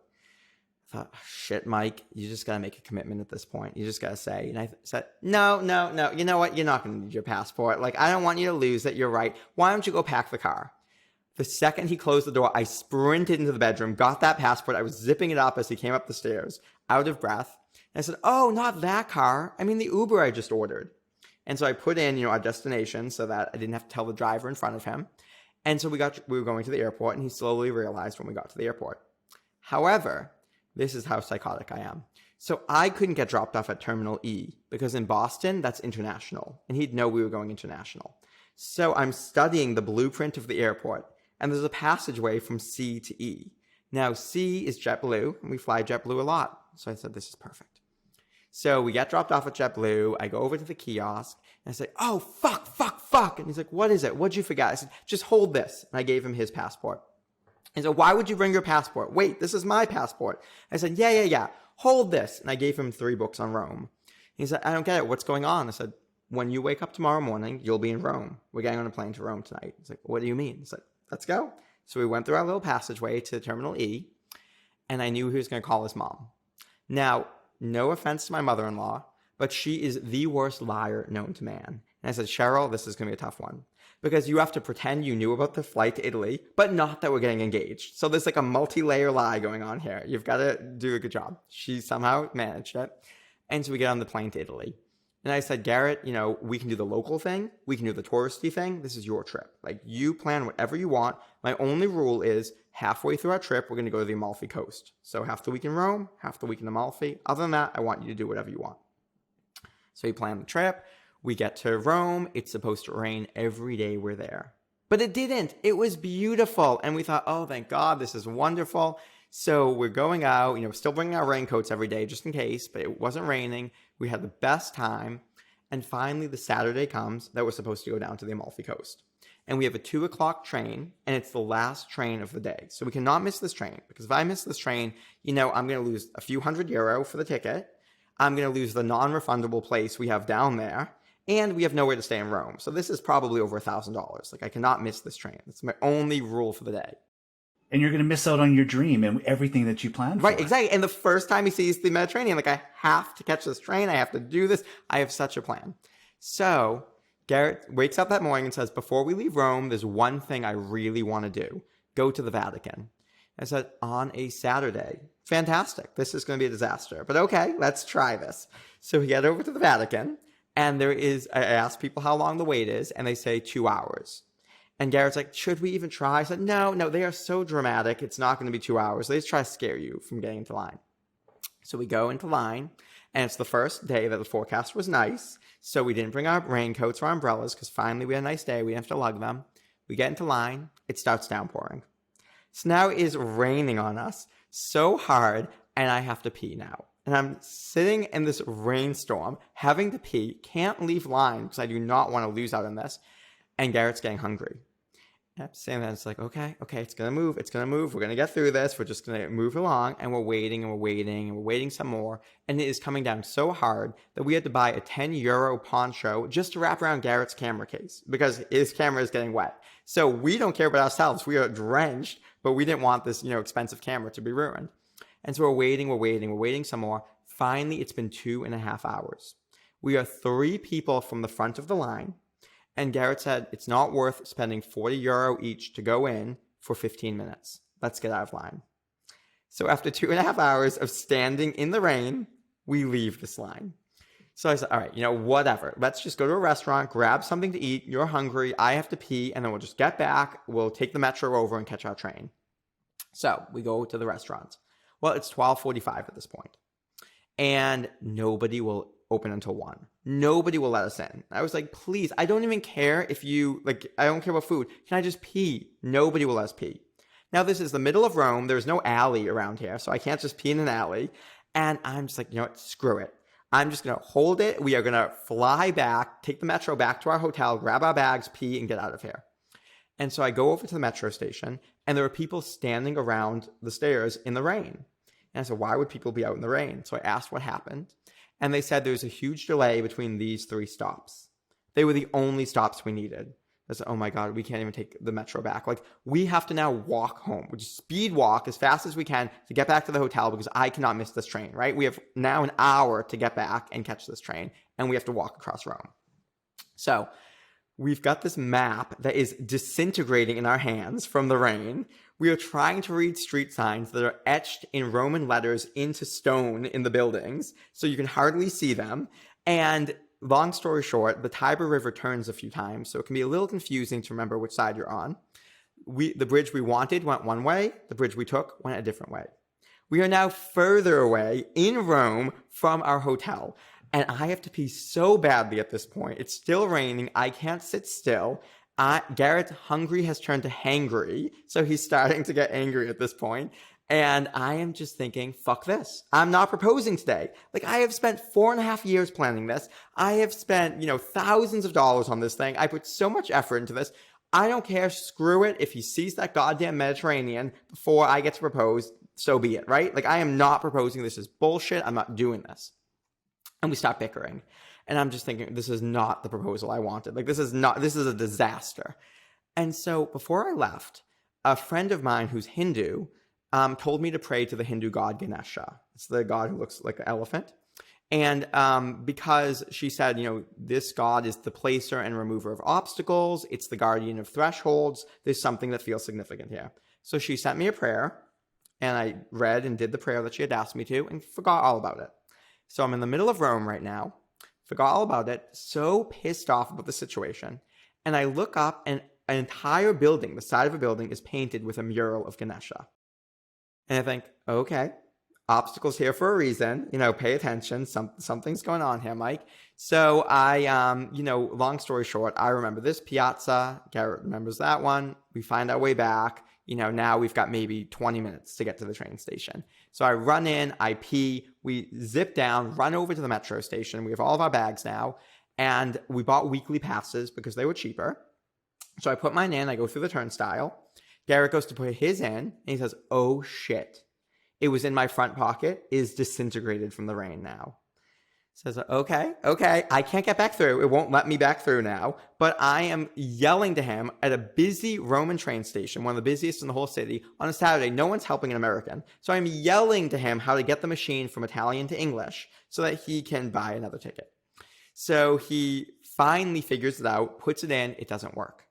I thought, shit, Mike, you just got to make a commitment at this point. You just got to say. And I said, no. You know what? You're not going to need your passport. Like, I don't want you to lose it. You're right. Why don't you go pack the car? The second he closed the door, I sprinted into the bedroom, got that passport. I was zipping it up as he came up the stairs, out of breath. And I said, oh, not that car. I mean, the Uber I just ordered. And so I put in, our destination so that I didn't have to tell the driver in front of him. And so we were going to the airport, and he slowly realized when we got to the airport. However, this is how psychotic I am. So I couldn't get dropped off at Terminal E because in Boston, that's international. And he'd know we were going international. So I'm studying the blueprint of the airport, and there's a passageway from C to E. Now, C is JetBlue, and we fly JetBlue a lot. So I said, this is perfect. So we get dropped off at JetBlue. I go over to the kiosk and I say, oh, fuck. And he's like, what is it? What'd you forget? I said, just hold this. And I gave him his passport. He said, why would you bring your passport? Wait, this is my passport. I said, yeah. Hold this. And I gave him 3 books on Rome. He said, I don't get it. What's going on? I said, when you wake up tomorrow morning, you'll be in Rome. We're getting on a plane to Rome tonight. He's like, what do you mean? He's like, let's go. So we went through our little passageway to Terminal E. and I knew he was going to call his mom. Now, no offense to my mother-in-law, but she is the worst liar known to man. And I said, Cheryl, this is going to be a tough one. Because you have to pretend you knew about the flight to Italy, but not that we're getting engaged. So there's like a multi-layer lie going on here. You've got to do a good job. She somehow managed it. And so we get on the plane to Italy. And I said, Garrett, we can do the local thing. We can do the touristy thing. This is your trip. Like, you plan whatever you want. My only rule is halfway through our trip, we're going to go to the Amalfi Coast. So half the week in Rome, half the week in Amalfi. Other than that, I want you to do whatever you want. So we plan the trip. We get to Rome. It's supposed to rain every day we're there. But it didn't. It was beautiful. And we thought, oh, thank God, this is wonderful. So we're going out, still bringing our raincoats every day just in case, but it wasn't raining. We had the best time. And finally, the Saturday comes that we're supposed to go down to the Amalfi Coast. And we have a 2 o'clock train, and it's the last train of the day. So we cannot miss this train, because if I miss this train, I'm going to lose a few €100 for the ticket. I'm going to lose the non-refundable place we have down there. And we have nowhere to stay in Rome. So this is probably over $1,000. Like, I cannot miss this train. It's my only rule for the day.
And you're going to miss out on your dream and everything that you planned for.
Right, exactly. And the first time he sees the Mediterranean, like, I have to catch this train. I have to do this. I have such a plan. So Garrett wakes up that morning and says, before we leave Rome, there's one thing I really want to do. Go to the Vatican. I said, on a Saturday. Fantastic. This is going to be a disaster. But okay, let's try this. So we get over to the Vatican. And I asked people how long the wait is, and they say 2 hours. And Garrett's like, should we even try? I said, no, they are so dramatic. It's not going to be 2 hours. They just try to scare you from getting into line. So we go into line, and it's the first day that the forecast was nice. So we didn't bring our raincoats or our umbrellas, because finally we had a nice day. We didn't have to lug them. We get into line. It starts downpouring. So now it is raining on us so hard, and I have to pee now. And I'm sitting in this rainstorm, having to pee, can't leave line because I do not want to lose out on this. And Garrett's getting hungry. And I'm saying that, it's like, okay, it's going to move. We're going to get through this. We're just going to move along. And we're waiting and we're waiting and we're waiting some more. And it is coming down so hard that we had to buy a €10 poncho just to wrap around Garrett's camera case because his camera is getting wet. So we don't care about ourselves. We are drenched, but we didn't want this, expensive camera to be ruined. And so we're waiting some more. Finally, it's been 2.5 hours. We are 3 people from the front of the line. And Garrett said, it's not worth spending €40 each to go in for 15 minutes. Let's get out of line. So after 2.5 hours of standing in the rain, we leave this line. So I said, all right, whatever. Let's just go to a restaurant, grab something to eat. You're hungry. I have to pee. And then we'll just get back. We'll take the metro over and catch our train. So we go to the restaurant. Well, it's 12:45 at this point. And nobody will open until 1. Nobody will let us in. I was like, please, I don't even care if I don't care about food. Can I just pee? Nobody will let us pee. Now, this is the middle of Rome. There's no alley around here, so I can't just pee in an alley. And I'm just like, what? Screw it. I'm just going to hold it. We are going to fly back, take the metro back to our hotel, grab our bags, pee, and get out of here. And so I go over to the metro station, and there are people standing around the stairs in the rain. And I said, why would people be out in the rain? So I asked what happened. And they said there's a huge delay between these 3 stops. They were the only stops we needed. I said, oh my God, we can't even take the metro back. We have to now walk home. We just speed walk as fast as we can to get back to the hotel because I cannot miss this train, right? We have now an hour to get back and catch this train. And we have to walk across Rome. So we've got this map that is disintegrating in our hands from the rain. We are trying to read street signs that are etched in Roman letters into stone in the buildings, so you can hardly see them. And long story short, the Tiber River turns a few times, so it can be a little confusing to remember which side you're on. The bridge we wanted went one way. The bridge we took went a different way. We are now further away in Rome from our hotel. And I have to pee so badly at this point. It's still raining. I can't sit still. Garrett's hungry has turned to hangry. So he's starting to get angry at this point. And I am just thinking, fuck this. I'm not proposing today. I have spent 4.5 years planning this. I have spent, thousands of dollars on this thing. I put so much effort into this. I don't care. Screw it. If he sees that goddamn Mediterranean before I get to propose, so be it, right? I am not proposing. This is bullshit. I'm not doing this. And we stop bickering. And I'm just thinking, this is not the proposal I wanted. This is a disaster. And so before I left, a friend of mine who's Hindu told me to pray to the Hindu God Ganesha. It's the god who looks like an elephant. And because she said, this god is the placer and remover of obstacles. It's the guardian of thresholds. There's something that feels significant here. So she sent me a prayer, and I read and did the prayer that she had asked me to and forgot all about it. So I'm in the middle of Rome right now, forgot all about it, so pissed off about the situation. And I look up, and an entire building, the side of a building, is painted with a mural of Ganesha. And I think, okay, obstacles here for a reason, pay attention. Something's going on here, Mike. So I, long story short, I remember this piazza. Garrett remembers that one. We find our way back. Now we've got maybe 20 minutes to get to the train station. So I run in, I pee, we zip down, run over to the metro station. We have all of our bags now. And we bought weekly passes because they were cheaper. So I put mine in, I go through the turnstile. Garrett goes to put his in, and he says, oh shit. It was in my front pocket, is disintegrated from the rain now. Says, okay, I can't get back through. It won't let me back through now. But I am yelling to him at a busy Roman train station, one of the busiest in the whole city, on a Saturday. No one's helping an American. So I'm yelling to him how to get the machine from Italian to English so that he can buy another ticket. So he finally figures it out, puts it in, it doesn't work.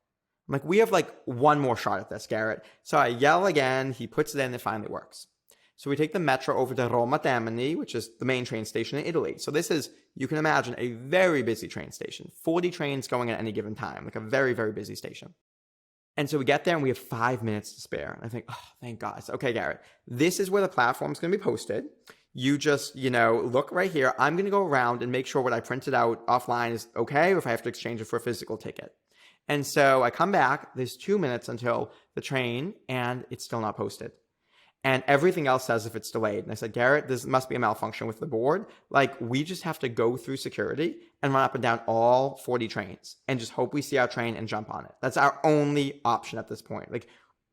I'm like, we have one more shot at this, Garrett. So I yell again, he puts it in, it finally works. So we take the metro over to Roma Termini, which is the main train station in Italy. So this is, you can imagine, a very busy train station. 40 trains going at any given time, like a very, very busy station. And so we get there and we have 5 minutes to spare. And I think, oh, thank God. So, okay, Garrett, this is where the platform's going to be posted. You just, look right here. I'm going to go around and make sure what I printed out offline is okay, or if I have to exchange it for a physical ticket. And so I come back, there's 2 minutes until the train, and it's still not posted. And everything else says if it's delayed. And I said, Garrett, this must be a malfunction with the board. We just have to go through security and run up and down all 40 trains and just hope we see our train and jump on it. That's our only option at this point.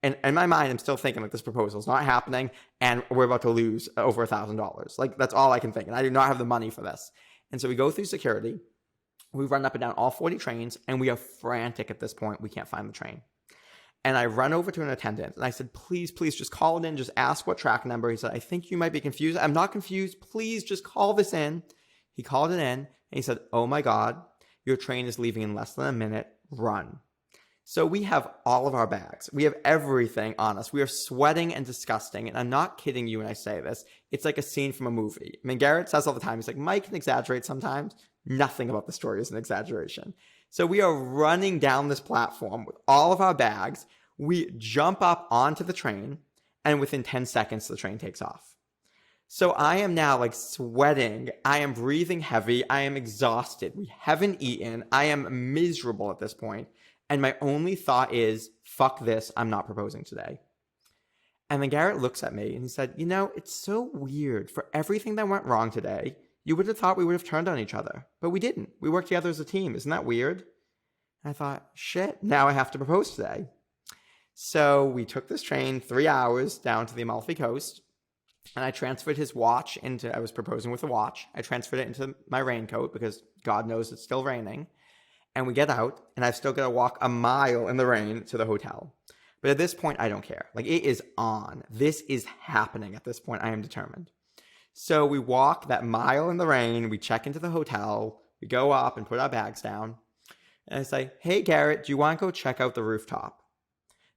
And in my mind, I'm still thinking this proposal is not happening and we're about to lose over $1,000. That's all I can think. And I do not have the money for this. And so we go through security. We run up and down all 40 trains and we are frantic at this point. We can't find the train. And I run over to an attendant and I said, please, just call it in. Just ask what track number. He said, I think you might be confused. I'm not confused. Please just call this in. He called it in and he said, oh my God, your train is leaving in less than a minute. Run. So we have all of our bags. We have everything on us. We are sweating and disgusting. And I'm not kidding you when I say this. It's like a scene from a movie. I mean, Garrett says all the time, he's like, Mike can exaggerate sometimes. Nothing about the story is an exaggeration. So we are running down this platform with all of our bags. We jump up onto the train, and within 10 seconds, the train takes off. So I am now sweating. I am breathing heavy. I am exhausted. We haven't eaten. I am miserable at this point. And my only thought is, fuck this. I'm not proposing today. And then Garrett looks at me and he said, it's so weird. For everything that went wrong today, you would have thought we would have turned on each other. But we didn't. We worked together as a team. Isn't that weird? And I thought, shit, now I have to propose today. So we took this train 3 hours down to the Amalfi Coast, and I transferred his watch I was proposing with a watch. I transferred it into my raincoat because God knows it's still raining. And we get out, and I've still got to walk a mile in the rain to the hotel. But at this point, I don't care. It is on. This is happening at this point. I am determined. So we walk that mile in the rain. We check into the hotel. We go up and put our bags down. And I say, hey, Garrett, do you want to go check out the rooftop?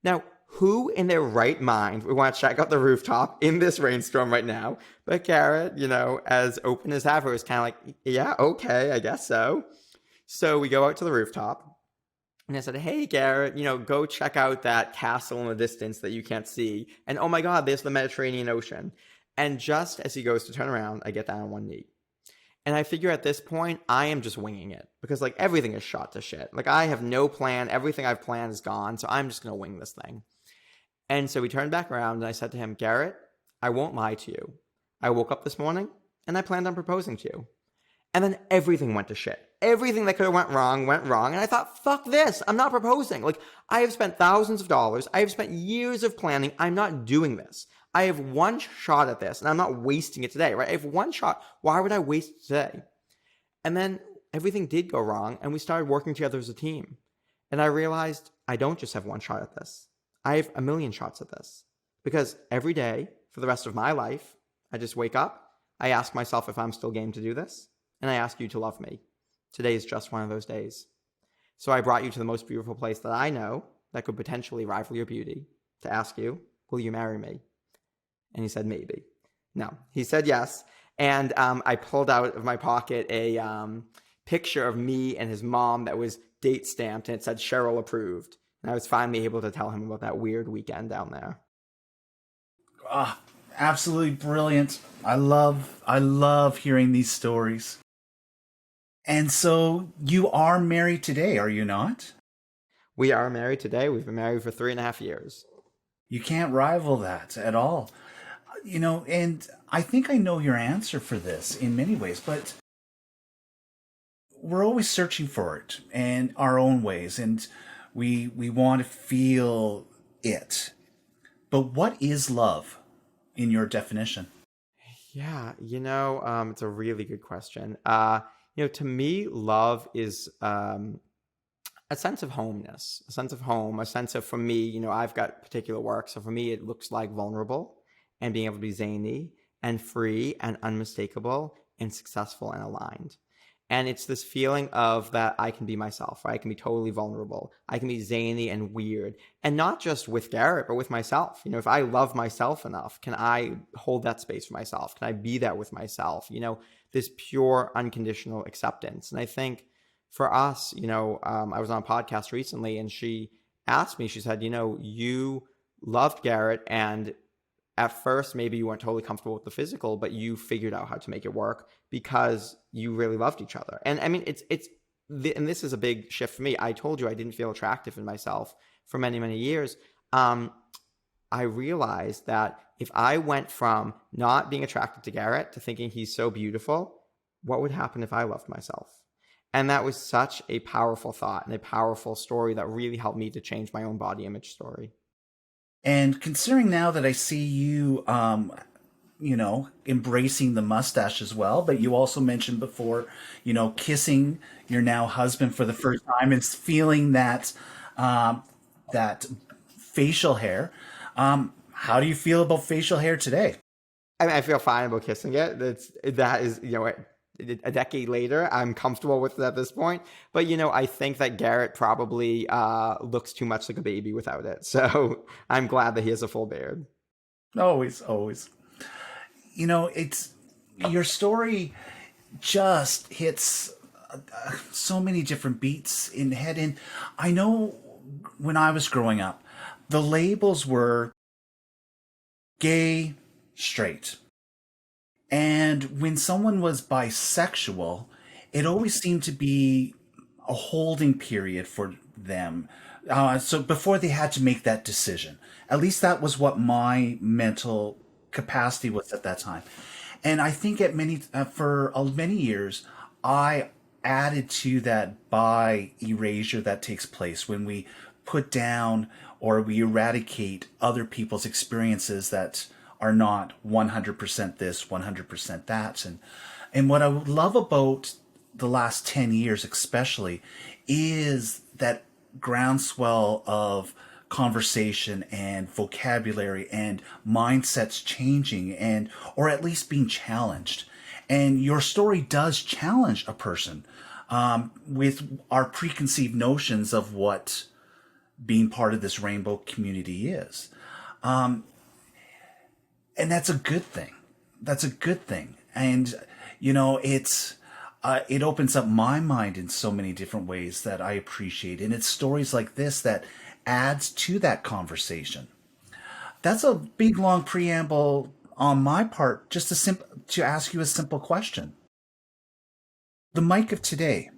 Now, who in their right mind would want to check out the rooftop in this rainstorm right now? But Garrett, as open as ever, is kind of yeah, okay, I guess so. So we go out to the rooftop. And I said, hey, Garrett, go check out that castle in the distance that you can't see. And oh my God, there's the Mediterranean Ocean. And just as he goes to turn around, I get down on one knee. And I figure at this point, I am just winging it because everything is shot to shit. I have no plan. Everything I've planned is gone. So I'm just going to wing this thing. And so we turned back around and I said to him, Garrett, I won't lie to you. I woke up this morning and I planned on proposing to you. And then everything went to shit. Everything that could have went wrong. And I thought, fuck this. I'm not proposing. I have spent thousands of dollars. I have spent years of planning. I'm not doing this. I have one shot at this and I'm not wasting it today, right? I have one shot. Why would I waste it today? And then everything did go wrong and we started working together as a team. And I realized I don't just have one shot at this. I have a million shots at this Because every day for the rest of my life, I just wake up, I ask myself if I'm still game to do this, and I ask you to love me. Today is just one of those days. So I brought you to the most beautiful place that I know that could potentially rival your beauty to ask you, will you marry me? And he said, maybe. No, he said yes. And I pulled out of my pocket a picture of me and his mom that was date stamped, and it said Cheryl approved. And I was finally able to tell him about that weird weekend down there.
Ah, absolutely brilliant. I love hearing these stories. And so you are married today, are you not?
We are married today. We've been married for 3.5 years.
You can't rival that at all. And I think I know your answer for this in many ways, but we're always searching for it and our own ways, and we want to feel it. But what is love in your definition?
Yeah, it's a really good question. To me, love is a sense of homeness, a sense of home, a sense of, for me, I've got particular work. So for me, it looks like vulnerable and being able to be zany and free and unmistakable and successful and aligned. And it's this feeling of that I can be myself, right? I can be totally vulnerable. I can be zany and weird. And not just with Garrett, but with myself. If I love myself enough, can I hold that space for myself? Can I be that with myself? This pure, unconditional acceptance. And I think for us, I was on a podcast recently and she asked me, she said, you loved Garrett, and at first, maybe you weren't totally comfortable with the physical, but you figured out how to make it work because you really loved each other. And I mean, and this is a big shift for me. I told you I didn't feel attractive in myself for many, many years. I realized that if I went from not being attracted to Garrett to thinking he's so beautiful, what would happen if I loved myself? And that was such a powerful thought and a powerful story that really helped me to change my own body image story.
And considering now that I see you, embracing the mustache as well, but you also mentioned before, kissing your now husband for the first time and feeling that facial hair. How do you feel about facial hair today?
I mean, I feel fine about kissing it. That is, a decade later, I'm comfortable with it at this point. But, I think that Garrett probably looks too much like a baby without it. So I'm glad that he has a full beard.
Always, always. It's your story just hits so many different beats in the head. And I know when I was growing up, the labels were gay, straight. And when someone was bisexual, it always seemed to be a holding period for them. So before they had to make that decision, at least that was what my mental capacity was at that time. And I think for many years, I added to that bi erasure that takes place when we put down or we eradicate other people's experiences that are not 100% this, 100% that. And what I love about the last 10 years especially is that groundswell of conversation and vocabulary and mindsets changing or at least being challenged. And your story does challenge a person with our preconceived notions of what being part of this rainbow community is. And that's a good thing. That's a good thing. And, it opens up my mind in so many different ways that I appreciate. And it's stories like this that adds to that conversation. That's a big, long preamble on my part, just to ask you a simple question. The Mike of today,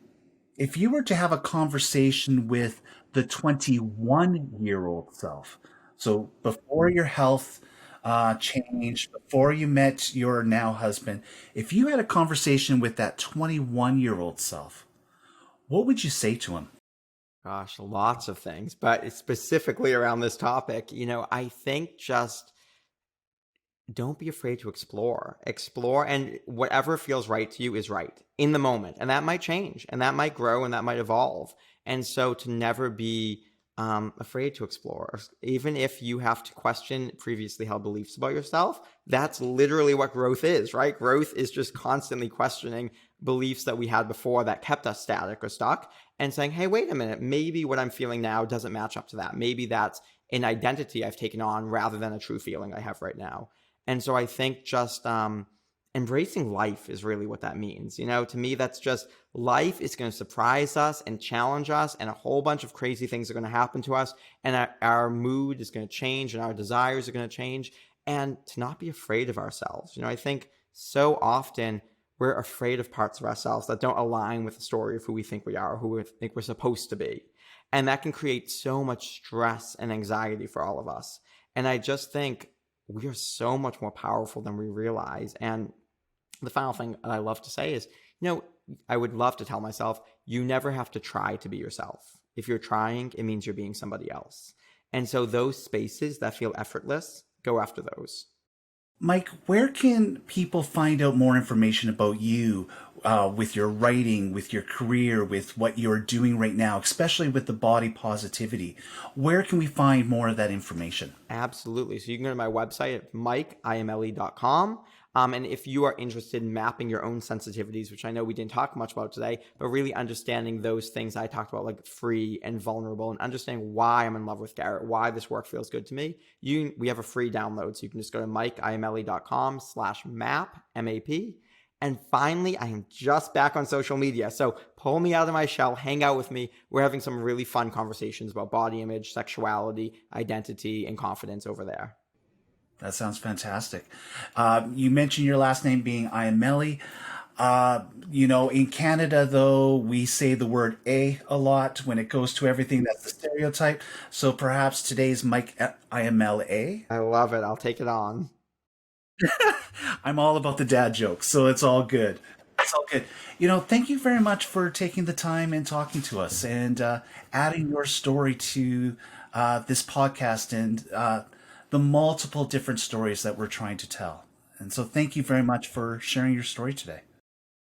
if you were to have a conversation with the 21-year-old self, so before your health changed, before you met your now husband, if you had a conversation with that 21-year-old self, what would you say to him?
Gosh, lots of things, but specifically around this topic, I think just don't be afraid to explore, and whatever feels right to you is right in the moment. And that might change and that might grow and that might evolve. And so to never be afraid to explore. Even if you have to question previously held beliefs about yourself, that's literally what growth is, right? Growth is just constantly questioning beliefs that we had before that kept us static or stuck and saying, hey, wait a minute, maybe what I'm feeling now doesn't match up to that. Maybe that's an identity I've taken on rather than a true feeling I have right now. And so I think just embracing life is really what that means. To me, that's just life is going to surprise us and challenge us, and a whole bunch of crazy things are going to happen to us, and our mood is going to change and our desires are going to change, and to not be afraid of ourselves. I think so often we're afraid of parts of ourselves that don't align with the story of who we think we are, or who we think we're supposed to be. And that can create so much stress and anxiety for all of us. And I just think we are so much more powerful than we realize. And the final thing I love to say is, I would love to tell myself, you never have to try to be yourself. If you're trying, it means you're being somebody else. And so those spaces that feel effortless, go after those.
Mike, where can people find out more information about you with your writing, with your career, with what you're doing right now, especially with the body positivity? Where can we find more of that information?
Absolutely. So you can go to my website at Iamele.com. And if you are interested in mapping your own sensitivities, which I know we didn't talk much about today, but really understanding those things I talked about, like free and vulnerable, and understanding why I'm in love with Garrett, why this work feels good to me, we have a free download. So you can just go to Iamele.com/map, M-A-P. And finally, I am just back on social media. So pull me out of my shell, hang out with me. We're having some really fun conversations about body image, sexuality, identity, and confidence over there.
That sounds fantastic. You mentioned your last name being Iamele. In Canada, though, we say the word a lot when it goes to everything. That's the stereotype. So perhaps today's Mike Iamele.
I love it. I'll take it on.
I'm all about the dad jokes, so it's all good. It's all good. Thank you very much for taking the time and talking to us and adding your story to this podcast and the multiple different stories that we're trying to tell. And so thank you very much for sharing your story today.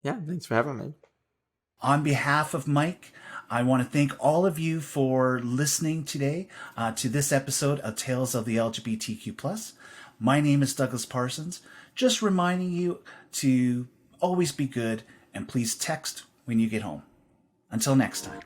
Yeah, thanks for having me.
On behalf of Mike, I want to thank all of you for listening today to this episode of Tales of the LGBTQ+. My name is Douglas Parsons, just reminding you to always be good and please text when you get home. Until next time.